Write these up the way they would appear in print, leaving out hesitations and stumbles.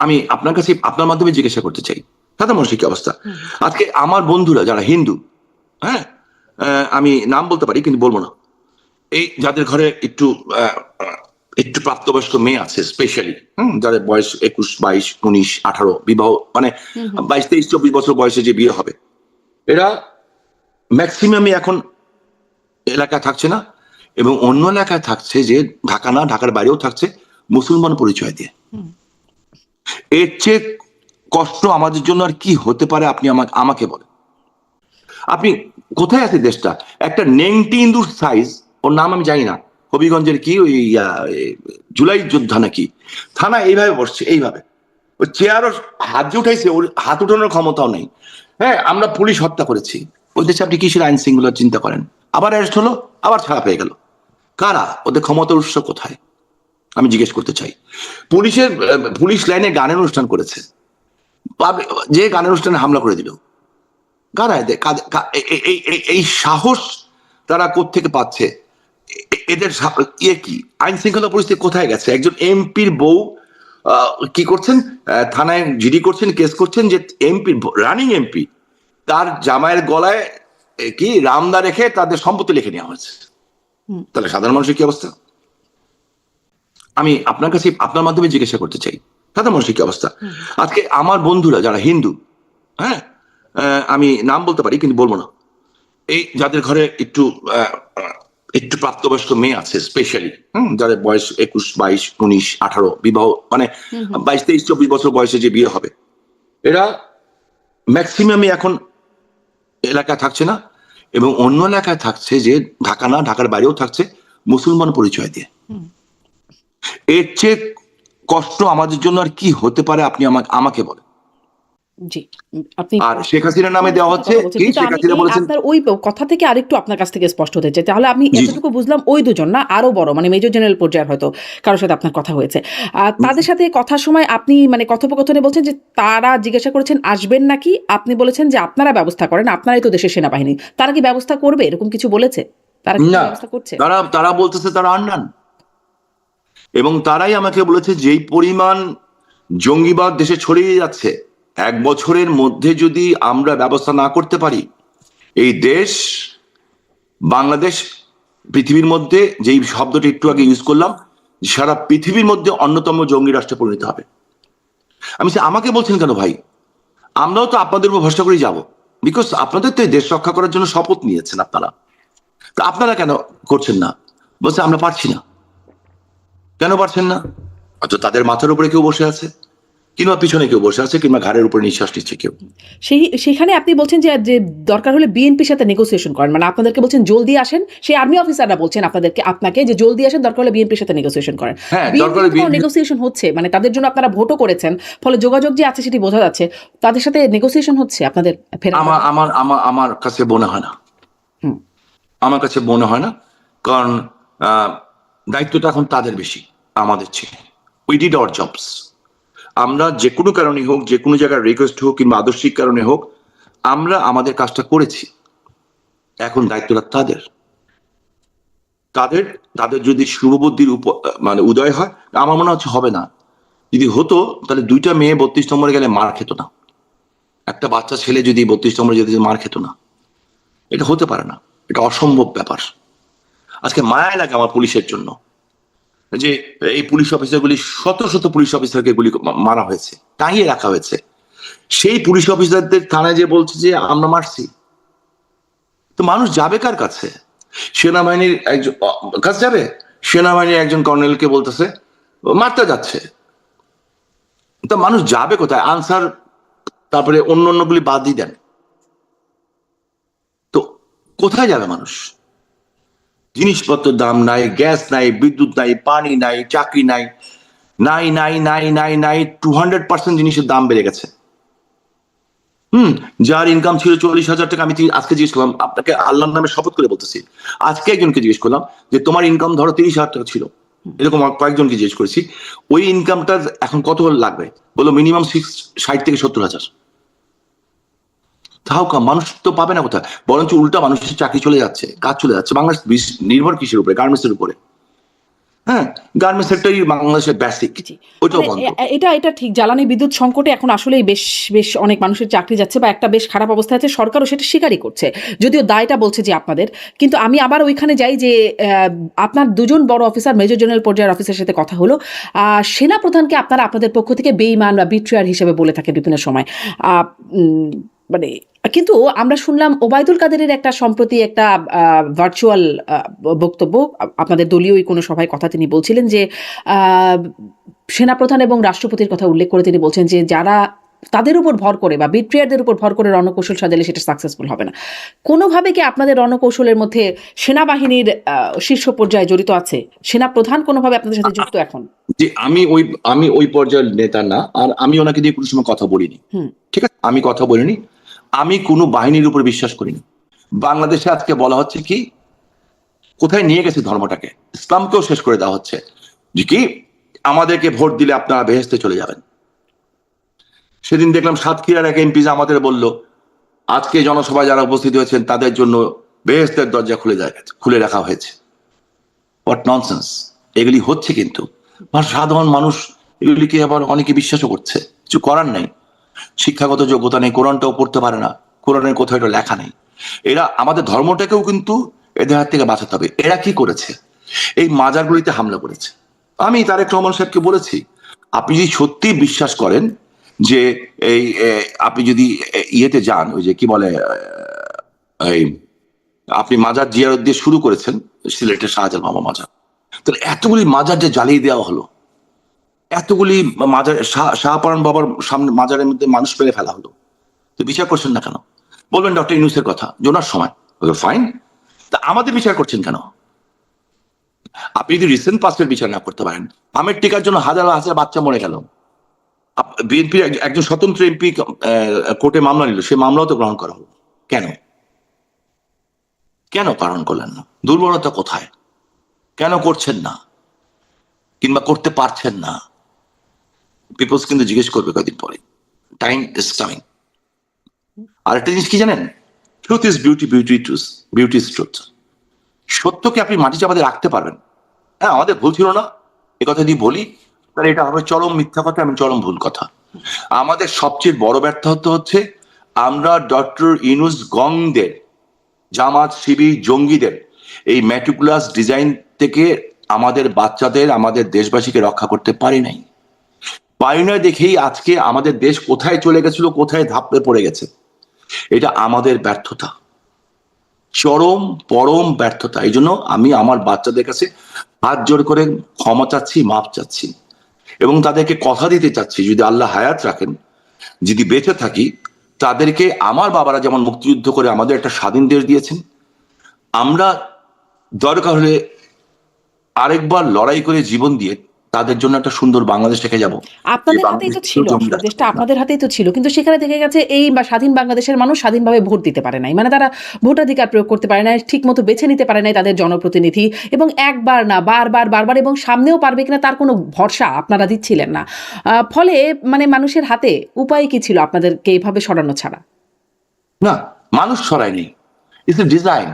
আমি আপনার কাছে আপনার মাধ্যমে জিজ্ঞাসা করতে চাই, সাধারণ মানুষের কি অবস্থা? আজকে আমার বন্ধুরা যারা হিন্দু, হ্যাঁ, আমি নাম বলতে পারি কিন্তু বলবো না, এই যাদের ঘরে একটু একটু প্রাপ্তবয়স্ক মেয়ে আছে স্পেশালি, যাদের বয়স 21, 22, 19, 18 বিবাহ, মানে 22, 23, 24 বছর বয়সে যে বিয়ে হবে, এরা ম্যাক্সিমামই এখন এলাকায় থাকছে না, এবং অন্য এলাকায় থাকছে, যে ঢাকা না, ঢাকার বাইরেও থাকছে মুসলমান পরিচয় দিয়ে। এর চেয়ে কষ্ট আমাদের জন্য আর কি হতে পারে? আপনি আমাকে বলেন, আপনি কোথায় আছে দেশটা? একটা নেংটি ইন্দুর সাইজ, ওর নাম আমি জানি না, হবিগঞ্জের কি ওই জুলাই যোদ্ধা নাকি থানা, এইভাবে বসছে, এইভাবে ওই চেয়ারও হাত যে উঠাইছে, ওর হাত উঠানোর ক্ষমতাও নেই। হ্যাঁ, আমরা পুলিশ হত্যা করেছি, ওই দেশে আপনি কিসের আইন শৃঙ্খলা চিন্তা করেন? আবার অ্যারেস্ট হলো, আবার ছাড়া পেয়ে গেল। কারা? ওদের ক্ষমতার উৎস কোথায় আমি জিজ্ঞেস করতে চাই। পুলিশ লাইনে গানের অনুষ্ঠান করেছে, যে গানের অনুষ্ঠানে হামলা করে দিল, কারা এদের? এই সাহস তারা কোত্থেকে পাচ্ছে? এদের ইয়ে কি? আইন শৃঙ্খলা পরিস্থিতি কোথায় গেছে? একজন এমপির বউ কি করছেন? থানায় জিডি করছেন, কেস করছেন যে রানিং এমপি, তার জামাইয়ের গলায় কি রামদা রেখে তাদের সম্পত্তি লিখে নেওয়া হয়েছে। তাহলে সাধারণ মানুষের কি অবস্থা? আমি আপনার কাছে আপনার মাধ্যমে জিজ্ঞাসা করতে চাই, সাধারণ মানুষের কি অবস্থা? আজকে আমার বন্ধুরা যারা হিন্দু, হ্যাঁ, আমি নাম বলতে পারি কিন্তু বলবো না, এই যাদের ঘরে একটু একটু প্রাপ্তবয়স্ক মেয়ে আছে স্পেশালি, যাদের বয়স 21, 22, 19, 18 বিবাহ, মানে 22, 23, 24 বছর বয়সে যে বিয়ে হবে, এরা ম্যাক্সিমামই এখন এলাকায় থাকছে না, এবং অন্য এলাকায় থাকছে, যে ঢাকা না, ঢাকার বাইরেও থাকছে মুসলমান পরিচয় দিয়ে। এর চেয়ে কষ্ট আমাদের জন্য আর কি হতে পারে? আপনি আমাকে বলেন। জি, আপনি আর শেখ হাসিনার নামে দেওয়া হচ্ছে কি? শেখ হাসিনা বলেছেন, আপনার ওই কথা থেকে আরেকটু আপনার কাছ থেকে স্পষ্ট হতে চাই। তাহলে আমি এতটুকু বুঝলাম, ওই দুজন না, আরো বড়, মানে মেজর জেনারেল পর্যায়ের হয়তো কারোর সাথে আপনার কথা হয়েছে। তাদের সাথে কথার সময় আপনি মানে কথোপকথনে বলছেন যে তারা জিজ্ঞাসা করেছেন আসবেন নাকি, আপনি বলেছেন যে আপনারা ব্যবস্থা করেন, আপনারাই তো দেশের সেনাবাহিনী। তারা কি ব্যবস্থা করবে, এরকম কিছু বলেছে? তারা কি ব্যবস্থা করছে? তারা বলতেছে তারা আননান, এবং তারাই আমাকে বলেছে যেই পরিমাণ জঙ্গিবাদ দেশে ছড়িয়ে যাচ্ছে, 1 বছরের মধ্যে যদি আমরা ব্যবস্থা না করতে পারি, এই দেশ, বাংলাদেশ, পৃথিবীর মধ্যে, যেই শব্দটি একটু আগে ইউজ করলাম, সারা পৃথিবীর মধ্যে অন্যতম জঙ্গি রাষ্ট্রে পরিণত হবে। আমি আমাকে বলছেন কেন ভাই? আমরাও তো আপনাদের উপর ভরসা করে যাবো, বিকজ আপনাদের তো দেশ রক্ষা করার জন্য শপথ নিয়েছেন আপনারা, তো আপনারা কেন করছেন না? বলছে আমরা পারছি না। কেন পারছেন না? হয়তো তাদের মাথার উপরে কেউ বসে আছে, কিংবা পিছনে কেউ বসে আছে, কিংবা ঘাড়ের উপরে নিঃশ্বাস নিচ্ছে কেউ। সেখানে আপনি বলছেন যে দরকার হলে বিএনপির সাথে নেগোসিয়েশন করেন, মানে আপনাদেরকে বলছেন জলদি আসেন। সেই আর্মি অফিসাররা বলছেন আপনাকে যে জলদি আসেন, দরকার হলে বিএনপির সাথে নেগোসিয়েশন করেন। হ্যাঁ, দরকার হলে নেগোসিয়েশন হচ্ছে, মানে তাদের জন্য আপনারা ভোটও করেছেন, ফলে যোগাযোগ যে আছে সেটি বোঝা যাচ্ছে। তাদের সাথে নেগোসিয়েশন হচ্ছে আপনাদের? আমার কাছে মনে হয় না, আমার কাছে মনে হয় না, কারণ দায়িত্বটা এখন তাদের বেশি আমাদের চেয়ে। We did our jobs. আমরা যে কোনো কারণে হোক, যে কোনো জায়গায় রিকোয়েস্ট হোক, কিংবা আদর্শিক কারণে হোক, আমরা আমাদের কাজটা করেছি। এখন দায়িত্বটা তাদের। তাদের যদি শুভবুদ্ধির মানে উদয় হয়, আমার মনে হচ্ছে হবে না। যদি হতো তাহলে 2টা মেয়ে 32 নম্বরে গেলে মার খেত না, একটা বাচ্চা ছেলে যদি 32 নম্বরে যেতে মার খেত না। এটা হতে পারে না, এটা অসম্ভব ব্যাপার। আজকে মায়া লাগে আমার পুলিশের জন্য, যে এই পুলিশ অফিসারগুলি, শত শত পুলিশ অফিসারকে গুলি মারা হয়েছে, টাঙিয়ে রাখা হয়েছে। সেই পুলিশ অফিসারদের থানায় যে বলছে যে আমরা মারছি, তো মানুষ যাবে কার কাছে? সেনাবাহিনীর একজন কাছে যাবে? সেনাবাহিনীর একজন কর্নেলকে বলতেছে মারতে যাচ্ছে, তো মানুষ যাবে কোথায়? আনসার, তারপরে অন্যগুলি বাদ দিয়ে দেন, তো কোথায় যাবে মানুষ? জিনিসপত্রের দাম নাই, গ্যাস নাই, বিদ্যুৎ নাই, পানি নাই, চাকরি নাই, নাই নাই নাই নাই নাই 200% জিনিসের দাম বেড়ে গেছে। যার ইনকাম ছিল 40,000 টাকা, আমি আজকে জিজ্ঞেস করলাম, আপনাকে আল্লাহর নামে শপথ করে বলতেছি, আজকে একজনকে জিজ্ঞেস করলাম যে তোমার ইনকাম ধরো 30,000 টাকা ছিল, এরকম কয়েকজনকে জিজ্ঞেস করেছি, ওই ইনকামটা এখন কত লাগবে? বললো মিনিমাম 60 থেকে 70,000। তাও মানুষ তো পাবে না কোথায়? বরঞ্চ উল্টা মানুষের চাকরি চলে যাচ্ছে, কাজ চলে যাচ্ছে। বাংলাদেশ নির্ভর কিসের উপরে? গার্মেন্টসের উপরে। হ্যাঁ, গার্মেন্টস সেক্টরই বাংলাদেশের বেসিক, জি। ওটাও মানে বন্ধ। এটা ঠিক জ্বালানি বিদ্যুৎ সংকটে এখন আসলেই বেশ অনেক মানুষের চাকরি যাচ্ছে বা একটা বেশ খারাপ অবস্থায় আছে। সরকারও সেটা স্বীকারই করছে। যদিও দায়টা বলছে যে আপনাদের। কিন্তু আমি আবার ওইখানে যাই যে আপনার ২ জন বড় অফিসার মেজর জেনারেল পর্যায়ের অফিসারের সাথে কথা হলো। সেনাপ্রধানকে আপনারা আপনাদের পক্ষ থেকে বেঈমান বা বিট্রেয়ার হিসেবে বলে থাকেন বিভিন্ন সময়। আ উম মানে কিন্তু আমরা শুনলাম ওবায়দুল কাদেরের একটা সম্প্রতি একটা ভার্চুয়াল বক্তব্য আপনাদের দলীয়ই কোনো সভায় কথা তিনি বলছিলেন যে আ সেনাপ্রধান এবং রাষ্ট্রপতির কথা উল্লেখ করে তিনি বলছেন যে যারা তাদের উপর ভর করে বা বিট্রেয়ারদের উপর ভর করে রণকৌশল সাজালে সেটা সাকসেসফুল হবে না। কোনোভাবে কি আপনাদের রণকৌশলের মধ্যে সেনাবাহিনীর শীর্ষ পর্যায়ে জড়িত আছে? সেনাপ্রধান কোনোভাবে আপনাদের সাথে যুক্ত এখন? যে আমি ওই পর্যায়ের নেতা না, আর আমি ওনাকে দিয়ে কোনো সময় কথা বলিনি। হুম। ঠিক আছে, আমি কথা বলিনি। আমি কোনো বাহিনীর উপর বিশ্বাস করিনি। বাংলাদেশে আজকে বলা হচ্ছে কি, কোথায় নিয়ে গেছে ধর্মটাকে, ইসলামকেও শেষ করে দেওয়া হচ্ছে যে কি আমাদেরকে ভোট দিলে আপনারা বেহেশতে চলে যাবেন। সেদিন দেখলাম সাতক্ষীরার এক এমপি আমাদের বলল আজকে জনসভায় যারা উপস্থিত হয়েছেন তাদের জন্য বেহেশতের দরজা খুলে রাখা হয়েছে। What nonsense! এগুলি হচ্ছে, কিন্তু সাধারণ মানুষ এগুলিকে আবার অনেকে বিশ্বাসও করছে। কিছু করার নেই, শিক্ষাগত যোগ্যতা নেই, কোরআনটাও পড়তে পারে না, কোরআনের কোথাও এটা লেখা নেই। এরা আমাদের ধর্মটাকেও কিন্তু এদের হাত থেকে বাঁচাতে হবে। এরা কি করেছে? এই মাজারগুলিতে হামলা করেছে। আমি তারেক রহমান সাহেবকে বলেছি, আপনি যদি সত্যি বিশ্বাস করেন যে এই আপনি যদি ইয়েতে যান, ওই যে কি বলে এই আপনি মাজার জিয়ারত দিয়ে শুরু করেছেন সিলেটের শাহজালাল মামা মাজার, তাহলে এতগুলি মাজার যে জ্বালিয়ে দেওয়া হলো, এতগুলি মাজার শাহপরান বাবার সামনে মাজারের মধ্যে মানুষ পেরে ফেলা হলো, তো বিচার করছেন না কেন? বলবেন ডক্টর ইউনূসের কথা, জোনার সময় ফাইন, তা আমাদের বিচার করছেন কেন? আপনি যদি রিসেন্ট পাস্টের বিচার না করতে পারেন, আমের টিকার জন্য হাজার হাজার বাচ্চা মরে গেল, বিএনপির একজন স্বতন্ত্র এমপি কোর্টে মামলা নিল, সে মামলাও তো গ্রহণ করা হলো, কেন? কেন পালন করলেন না? দুর্বলতা কোথায়? কেন করছেন না, কিংবা করতে পারছেন না? পিপলস কিন্তু জিজ্ঞেস করবে কদিন পরে। Time is coming. আর একটা জিনিস কি জানেন, truth is beauty, beauty is truth. সত্যকে আপনি মাটি চাপাতে রাখতে পারবেন। হ্যাঁ, আমাদের ভুল ছিল না, এ কথা যদি বলি তাহলে এটা হবে চরম মিথ্যা কথা এবং চরম ভুল কথা। আমাদের সবচেয়ে বড় ব্যর্থতা হচ্ছে আমরা ডক্টর ইউনূস গংদের, জামাত শিবির জঙ্গিদের এই ম্যাটিকুলাস ডিজাইন থেকে আমাদের বাচ্চাদের, আমাদের দেশবাসীকে রক্ষা করতে পারি নাই। পারি না দেখেই আজকে আমাদের দেশ কোথায় চলে গেছিল, কোথায় ধাপড়ে পড়ে গেছে। এটা আমাদের ব্যর্থতা, চরম পরম ব্যর্থতা। এই জন্য আমি আমার বাচ্চাদের কাছে হাত জোর করে ক্ষমা চাচ্ছি, মাপ চাচ্ছি, এবং তাদেরকে কথা দিতে চাচ্ছি যদি আল্লাহ হায়াত রাখেন, যদি বেঁচে থাকি, তাদেরকে আমার বাবারা যেমন মুক্তিযুদ্ধ করে আমাদের একটা স্বাধীন দেশ দিয়েছেন, আমরা দরকার হলে আরেকবার লড়াই করে জীবন দিয়ে তাদের জন্য একটা সুন্দর বাংলাদেশ রেখে যাব। আপনাদের হাতেই তো ছিল, আসলে দেশটা আপনাদের হাতেই তো ছিল, কিন্তু সেখানে দেখা গেছে এই বা স্বাধীন বাংলাদেশের মানুষ স্বাধীনভাবে ভোট দিতে পারে নাই, মানে তারা ভোটাধিকার প্রয়োগ করতে পারে নাই, ঠিক মতো বেছে নিতে পারে নাই তাদের জনপ্রতিনিধি, এবং একবার না বারবার এবং সামনেও পারবে কিনা তার কোনো ভরসা আপনারা দিচ্ছিলেন না। ফলে মানে মানুষের হাতে উপায় কি ছিল আপনাদেরকে এভাবে সরানো ছাড়া? না, মানুষ সরায়নি, ইটস এ ডিজাইন।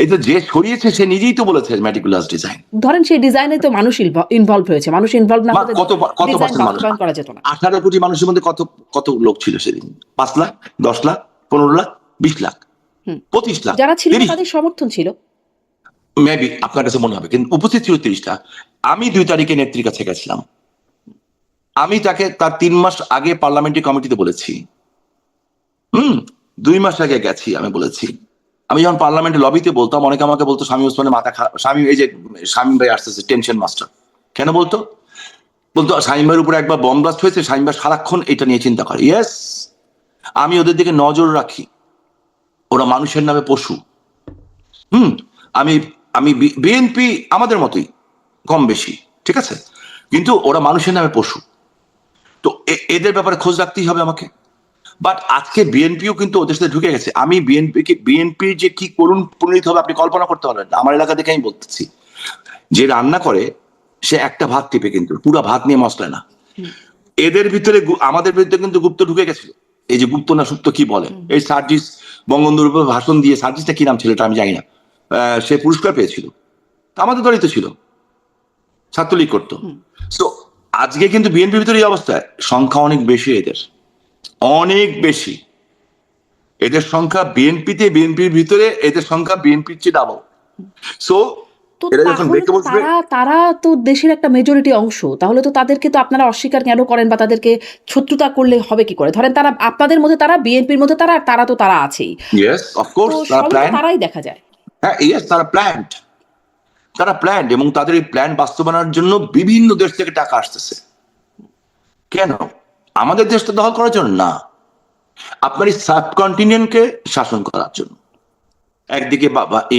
এই তো যে সরিয়েছে সে নিজেই তো বলেছে ম্যাটিকুলাস ডিজাইন। ধরেন সেই ডিজাইনে তো মানুষ ইনভলভ হয়েছে, মানুষ ইনভলভ না হলে কত ডিজাইন পার্সেন্ট মানুষ? বাস্তবায়ন করা যেত না। 18 কোটি মানুষের মধ্যে কত লোক ছিল সেদিন? 5 লাখ, 10 লাখ, 15 লাখ, 20 লাখ, 25 লাখ, যারা ছিল 30? তাদের সমর্থন ছিল। মেবি আপনার কাছে মনে হবে, কিন্তু উপস্থিত ছিল 30টা। আমি 2 তারিখে নেত্রীর কাছে গেছিলাম, আমি তাকে তার 3 মাস আগে পার্লামেন্টারি কমিটিতে বলেছি, 2 মাস আগে গেছি, আমি বলেছি। আমি যখন পার্লামেন্টের লবিতে বলতাম, অনেকে আমাকে বলতো শামীম ওসমানের মাথা খারাপ, শামীম, এই যে শামীম ভাই আসতেছে টেনশন মাস্টার। কেন বলতো শামীম ভাইয়ের উপরে একবার বম ব্লাস্ট হয়েছে, শামীম ভাই সারাক্ষণ এটা নিয়ে চিন্তা করে। ইয়েস, আমি ওদের দিকে নজর রাখি, ওরা মানুষের নামে পশু। আমি আমি বিএনপি আমাদের মতোই কম বেশি, ঠিক আছে, কিন্তু ওরা মানুষের নামে পশু। তো এদের ব্যাপারে খোঁজ রাখতেই হবে আমাকে। বাট আজকে বিএনপিও কিন্তু ওদের সাথে ঢুকে গেছে। আমি বিএনপির যে কি করুণ পরিণতি হবে আপনি কল্পনা করতে পারবেন না। আমার এলাকা থেকে আমি বলতেছি, যে রান্না করে সে একটা ভাত টিপে, কিন্তু পুরো ভাত নিয়ে মশলা না। এদের ভিতরে আমাদের বিরুদ্ধে কিন্তু গুপ্ত ঢুকে গেছিল। এই যে গুপ্ত না সুপ্ত কি বলে, এই সার্জিস বঙ্গবন্ধুর উপর ভাষণ দিয়ে, সার্জিসটা কি নাম ছিল এটা আমি জানি না, সে পুরস্কার পেয়েছিল, আমাদের দলই তো ছিল। ছাত্রলীগ করতো। সো আজকে কিন্তু বিএনপির ভিতরে এই অবস্থায় সংখ্যা অনেক বেশি, অনেক বেশি এদের সংখ্যা বিএনপির ভিতরে এদের সংখ্যা বিএনপির চেয়ে ডাবল। সো তো এরা যখন তাহলে ডেকে তো বসবে, তারা তো দেশের একটা মেজরিটি অংশ, তাহলে তো তাদেরকে তো আপনারা অস্বীকার কেন করেন বা তাদেরকে শত্রুতা করলে হবে কি করে? ধরেন তারা আপনাদের মধ্যে, তারা বিএনপির মধ্যে, তারা আর তারা তো তারা আছেই, ইয়েস তো অফকোর্স তারা সবই তো প্ল্যান, তারাই দেখা যায়। হ্যাঁ ইয়েস তারা প্ল্যান এবং তাদের এই প্ল্যান বাস্তবায়নের জন্য বিভিন্ন দেশ থেকে টাকা আসতেছে। কেন? আমাদের দেশটা দখল করার জন্য না, আপনার এই সাবকন্টিনেন্টকে শাসন করার জন্য। একদিকে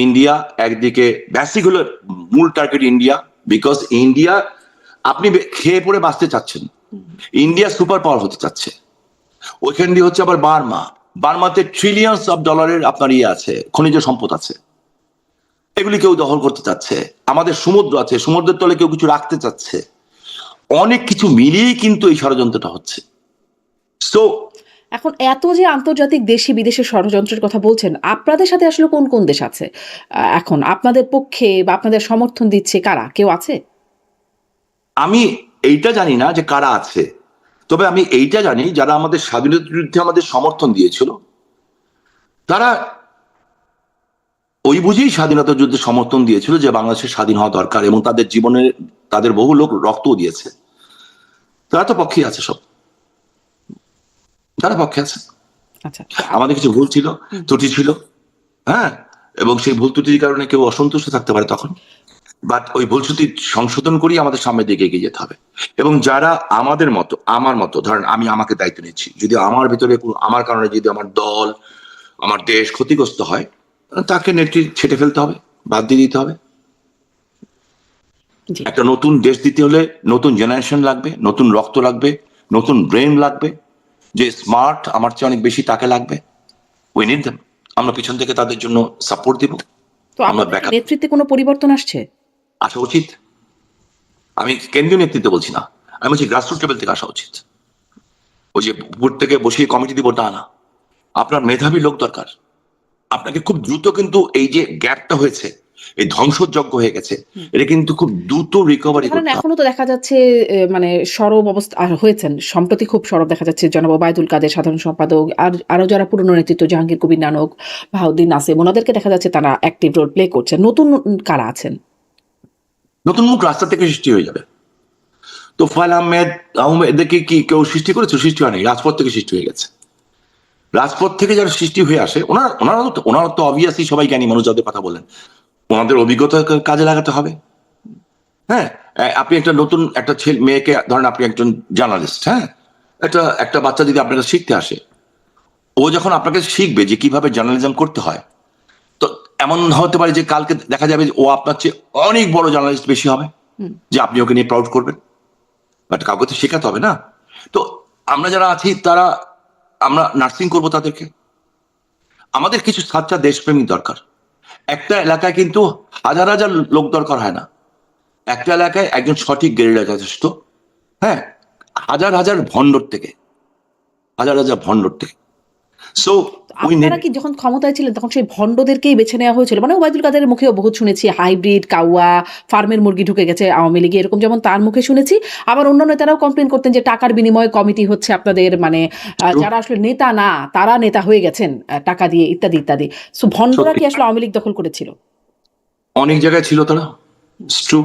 ইন্ডিয়া, একদিকে বেসিক হলো মূল টার্গেট ইন্ডিয়া, বিকজ ইন্ডিয়া আপনি খেয়ে পড়ে বাঁচতে চাচ্ছেন, ইন্ডিয়া সুপার পাওয়ার হতে চাচ্ছে। ওইখান দিয়ে হচ্ছে আবার বার্মাতে ট্রিলিয়নস অফ ডলারের আপনার ইয়ে আছে, খনিজ সম্পদ আছে, এগুলি কেউ দখল করতে চাচ্ছে। আমাদের সমুদ্র আছে, সমুদ্রের তলে কেউ কিছু রাখতে চাচ্ছে। অনেক কিছু মিলিয়েই কিন্তু এই ষড়যন্ত্রটা হচ্ছে। সো এখন এত যে আন্তর্জাতিক দেশি বিদেশি ষড়যন্ত্রের কথা বলছেন, আপনাদের সাথে আসলে কোন কোন দেশ আছে? এখন আপনাদের পক্ষে বা আপনাদের সমর্থন দিচ্ছে কারা? কেউ আছে? আমি এইটা জানি না যে কারা আছে, তবে আমি এইটা জানি যারা আমাদের স্বাধীনতার বিরুদ্ধে আমাদের সমর্থন দিয়েছিল, তারা ওই বুঝেই স্বাধীনতা যুদ্ধে সমর্থন দিয়েছিল যে বাংলাদেশের স্বাধীন হওয়া দরকার, এবং তাদের জীবনে তাদের বহু লোক রক্তও দিয়েছে। তারা তো পক্ষে আছে, সব তারা পক্ষে আছে। আচ্ছা, আমাদের কিছু ভুল ছিল, ত্রুটি ছিল, হ্যাঁ, এবং সেই ভুল ত্রুটির কারণে কেউ অসন্তুষ্ট থাকতে পারে তখন, বাট ওই ভুল ত্রুটি সংশোধন করি আমাদের সামনের দিকে এগিয়ে যেতে হবে। এবং যারা আমাদের মতো, আমার মতো, ধরেন আমি আমাকে দায়িত্ব নিচ্ছি, যদি আমার ভিতরে আমার কারণে যদি আমার দল, আমার দেশ ক্ষতিগ্রস্ত হয়, তাকে নেত্রী ছেটে ফেলতে হবে, বাদ দিয়ে দিতে হবে। জি। একটা নতুন দেশ দিতে হলে নতুন জেনারেশন লাগবে, নতুন রক্ত লাগবে, নতুন ব্রেন লাগবে, যে স্মার্ট আমার চেয়ে অনেক বেশি তাকে লাগবে। We need them. আমরা পিছন থেকে তাদের জন্য সাপোর্ট দিব, তো আমরা আপনাদের ব্যাকআপ নেতৃত্বে কোনো পরিবর্তন আসছে? আসা উচিত। আমি কেন্দ্রীয় নেতৃত্ব বলছি না, আমি বলছি গ্রাসরুট লেভেল থেকে আসা উচিত। ওই যে উপর থেকে বসিয়ে কমিটি দিব তা না, আপনার মেধাবী লোক দরকার। আপনাকে খুব দ্রুত কিন্তু এই যে গ্যাপটা হয়েছে, এই ধ্বংসযজ্ঞ হয়ে গেছে, এটা কিন্তু খুব দ্রুত রিকভারি ধরেন করতে হবে। এখনো তো দেখা যাচ্ছে মানে সরব অবস্থা হয়েছেন, সম্প্রতি খুব সরব দেখা যাচ্ছে জনাব ওবায়দুল কাদের সাধারণ সম্পাদক, আর আরো যারা পুরনো নেতৃত্ব জাহাঙ্গীর কবির নানক, বাহাউদ্দিন নাসিম, ওনাদেরকে দেখা যাচ্ছে তারা অ্যাক্টিভ রোল প্লে করছেন। নতুন কারা আছেন? নতুন মুখ রাস্তা থেকে সৃষ্টি হয়ে যাবে। তো ফাইল আহমেদ এদেরকে কি কেউ সৃষ্টি করেছে? সৃষ্টি হয়নি, রাজপথ থেকে সৃষ্টি হয়ে গেছে। রাজপথ থেকে যারা সৃষ্টি হয়ে আসে, ওনারা তো অবভিয়াসলি সবাই জ্ঞানী মানুষ, যাদের কথা বলেন, ওনাদের অভিজ্ঞতা কাজে লাগাতে হবে। হ্যাঁ, আপনি একটা নতুন একটা মেয়েকে ধরেন, আপনি একজন জার্নালিস্ট, হ্যাঁ, একটা বাচ্চা যদি আপনার কাছে শিখতে আসে, ও যখন আপনাকে শিখবে যে কিভাবে জার্নালিজম করতে হয়, তো এমন হতে পারে যে কালকে দেখা যাবে যে ও আপনার চেয়ে অনেক বড় জার্নালিস্ট বেশি হবে, যে আপনি ওকে নিয়ে প্রাউড করবেন। বাট কাউকে তো শেখাতে হবে না। তো আমরা যারা আছি তারা, আমরা নার্সিং করব তাদেরকে। আমাদের কিছু সাচ্চা দেশপ্রেমিক দরকার। একটা এলাকায় কিন্তু হাজার হাজার লোক দরকার হয় না, একটা এলাকায় একজন সঠিক গেরিলা যথেষ্ট। হ্যাঁ, হাজার হাজার ভণ্ডর থেকে, সো উই আপনারা নিড। কি যখন ক্ষমতায় ছিলেন তখন সেই ভণ্ডদেরকেই বেছে নেওয়া হয়েছিল? মানে ওবায়দুল কাদের মুখেও বহুত শুনেছি হাইব্রিড, কাউয়া, ফার্মের মুরগি ঢুকে গেছে আওয়ামী লীগে, এরকম যেমন তার মুখে শুনেছি। আবার অন্য নেতারাও কমপ্লেন করতেন যে টাকার বিনিময়ে কমিটি হচ্ছে আপনাদের, মানে যারা আসলে নেতা না তারা নেতা হয়ে গেছেন টাকা দিয়ে, ইত্যাদি ইত্যাদি। সো ভণ্ডরা সত্যি কি আসলে আওয়ামী লীগ দখল করেছিল? অনেক জায়গায় ছিল তারা, ট্রু।